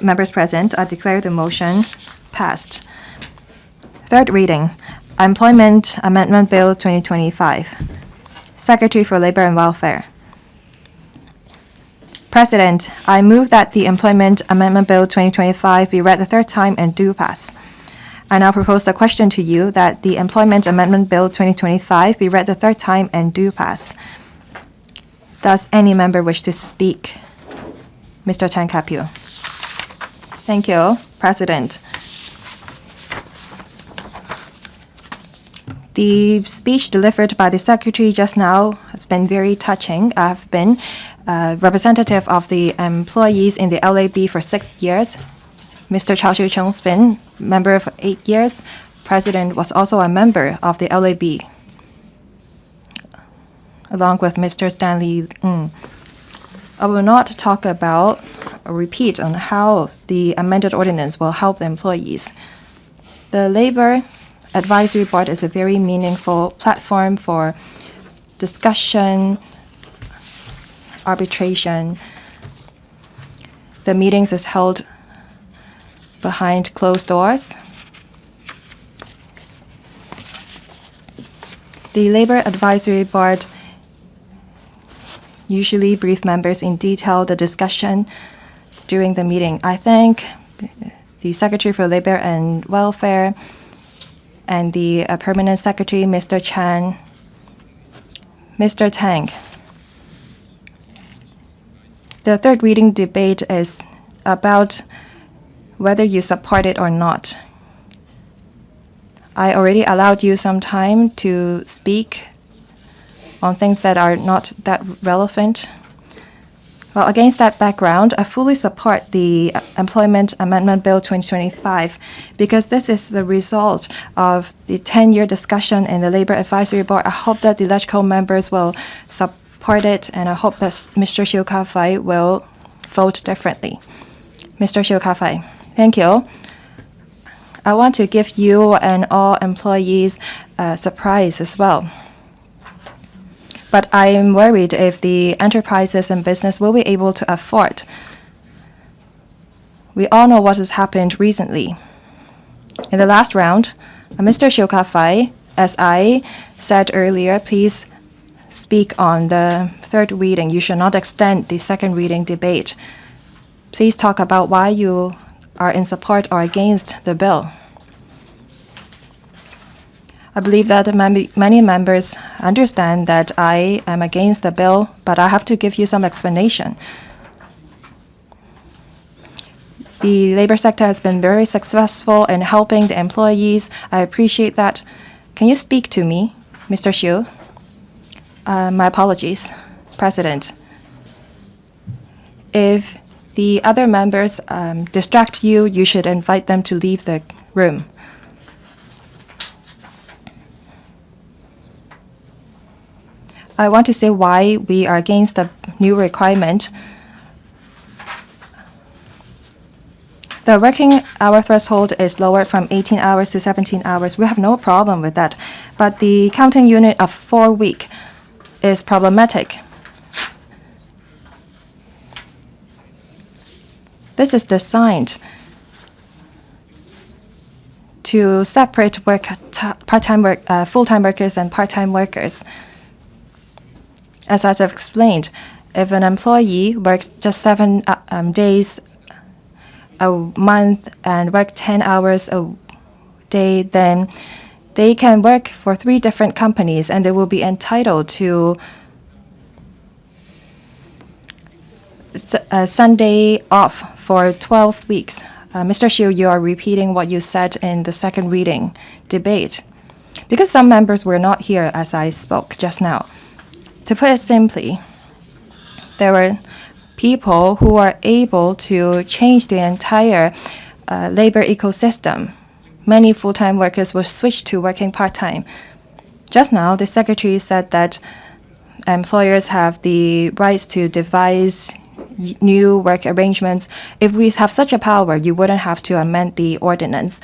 members present, I declare the motion passed. Third reading, Employment Amendment Bill 2025. Secretary for Labor and Welfare. President, I move that the Employment Amendment Bill 2025 be read the third time and do pass. I now propose the question to you that the Employment Amendment Bill 2025 be read the third time and do pass. Does any member wish to speak? Mr. Tan Kapiu. Thank you, President. The speech delivered by the Secretary just now has been very touching. I've been representative of the employees in the LAB for 6 years. Mr. Chao Chiu-chung's been member for 8 years. President was also a member of the LAB, along with Mr. Stanley Ng. I will not talk about or repeat on how the amended ordinance will help the employees. The Labor Advisory Board is a very meaningful platform for discussion, arbitration. The meetings is held behind closed doors. The Labor Advisory Board usually brief members in detail the discussion during the meeting. I thank the Secretary for Labor and Welfare and the Permanent Secretary, Mr. Chan, Mr. Tang. The third reading debate is about whether you support it or not. I already allowed you some time to speak on things that are not that relevant. Well, against that background, I fully support the Employment Amendment Bill 2025 because this is the result of the 10-year discussion in the Labor Advisory Board. I hope that the LegCo members will support it, and I hope that Mr. Siu Ka-fai will vote differently. Mr. Siu Ka-fai, thank you. I want to give you and all employees a surprise as well. But I am worried if the enterprises and business will be able to afford. We all know what has happened recently. In the last round, Mr. Siu Ka-fai, as I said earlier, please speak on the third reading. You should not extend the second reading debate. Please talk about why you are in support or against the bill. I believe that many members understand that I am against the bill, but I have to give you some explanation. The labor sector has been very successful in helping the employees. I appreciate that. Can you speak to me, Mr. Siu? My apologies, President. If the other members distract you, you should invite them to leave the room. I want to say why we are against the new requirement. The working hour threshold is lowered from 18 hours to 17 hours. We have no problem with that. But the counting unit of 4 weeks is problematic. This is designed to separate full-time workers and part-time workers. As I've explained, if an employee works just 7 days a month and work 10 hours a day, then they can work for 3 different companies and they will be entitled to a Sunday off for 12 weeks. Mr. Siu, you are repeating what you said in the second reading debate, because some members were not here as I spoke just now. To put it simply, there were people who are able to change the entire labor ecosystem. Many full-time workers will switch to working part-time. Just now, the Secretary said that employers have the rights to devise new work arrangements. If we have such a power, you wouldn't have to amend the ordinance.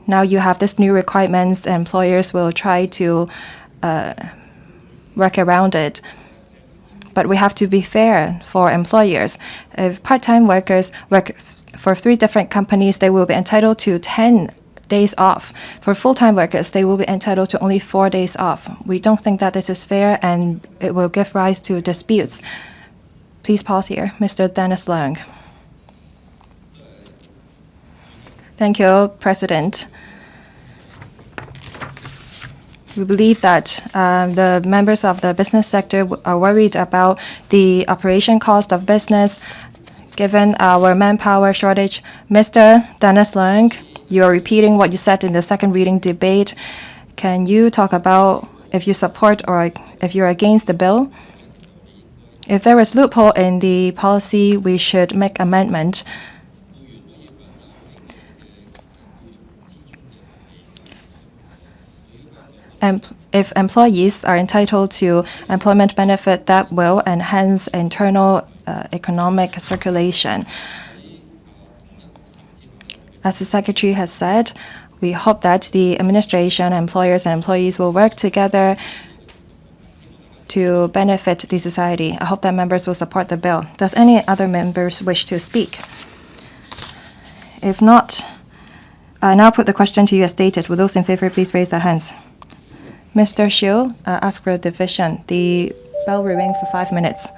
Now you have this new requirements, the employers will try to work around it. But we have to be fair for employers. If part-time workers work for 3 different companies, they will be entitled to 10 days off. For full-time workers, they will be entitled to only 4 days off. We don't think that this is fair, and it will give rise to disputes. Please pause here. Mr. Dennis Leung. Thank you, President. We believe that the members of the business sector are worried about the operation cost of business given our manpower shortage. Mr. Dennis Leung, you are repeating what you said in the second reading debate. Can you talk about if you support or if you're against the bill? If there is loophole in the policy, we should make amendment. If employees are entitled to employment benefit, that will enhance internal economic circulation. As the Secretary has said, we hope that the administration, employers, and employees will work together to benefit the society. I hope that members will support the bill. Does any other members wish to speak? If not, I now put the question to you as stated. Will those in favor please raise their hands? Mr. Xiu, ask for a division. The bell will ring for 5 minutes.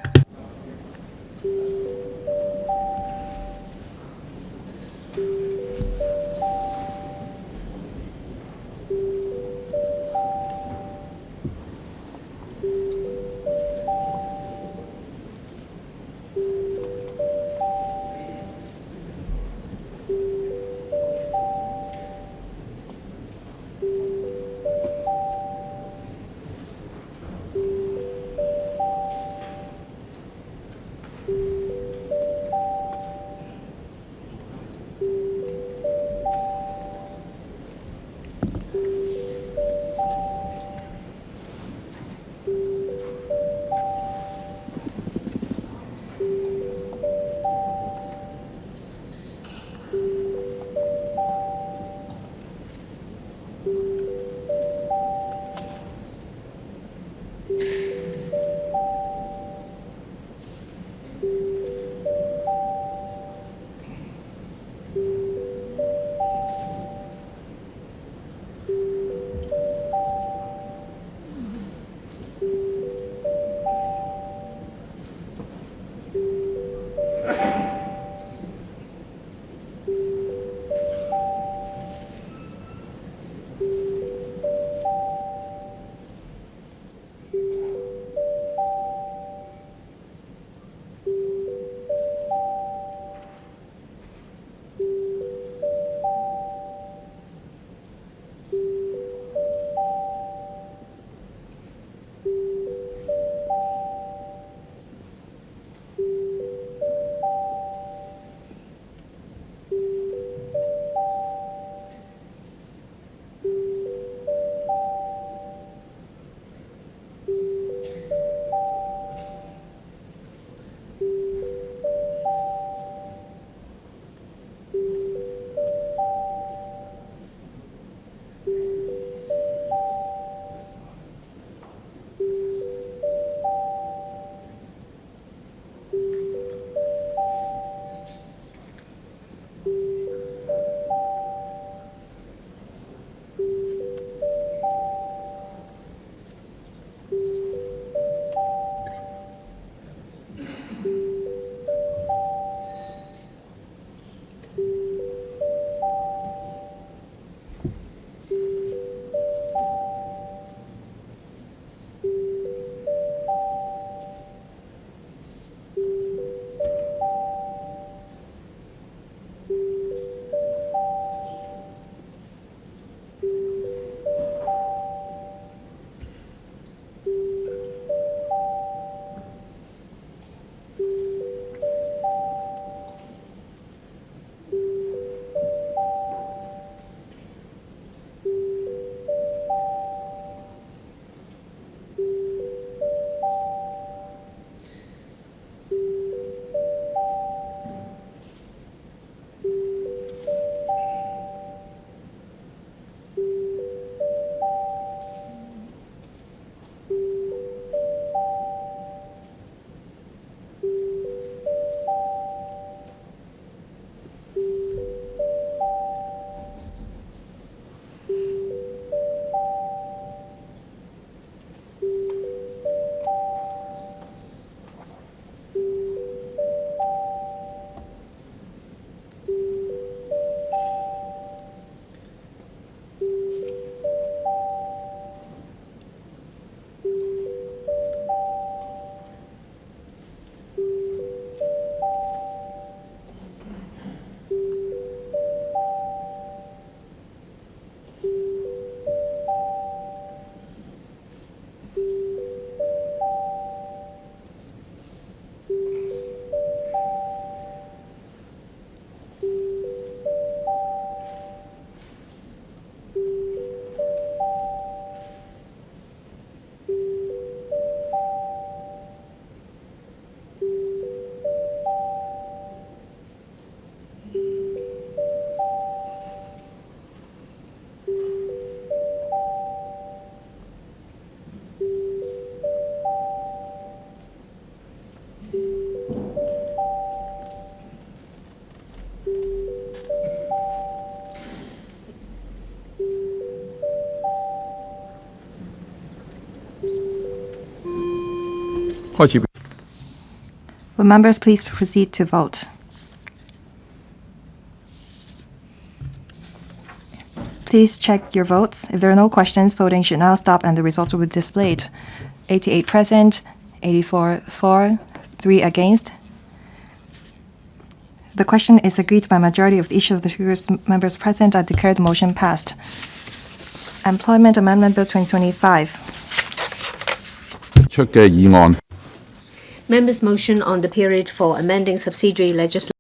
開始。 Will members please proceed to vote? Please check your votes. If there are no questions, voting should now stop and the results will be displayed. 88 present, 84 for, 3 against. The question is agreed by majority of each of the two groups members present. I declare the motion passed. Employment Amendment Bill 2025. 出嘅議案。 Members' motion on the period for amending subsidiary legislation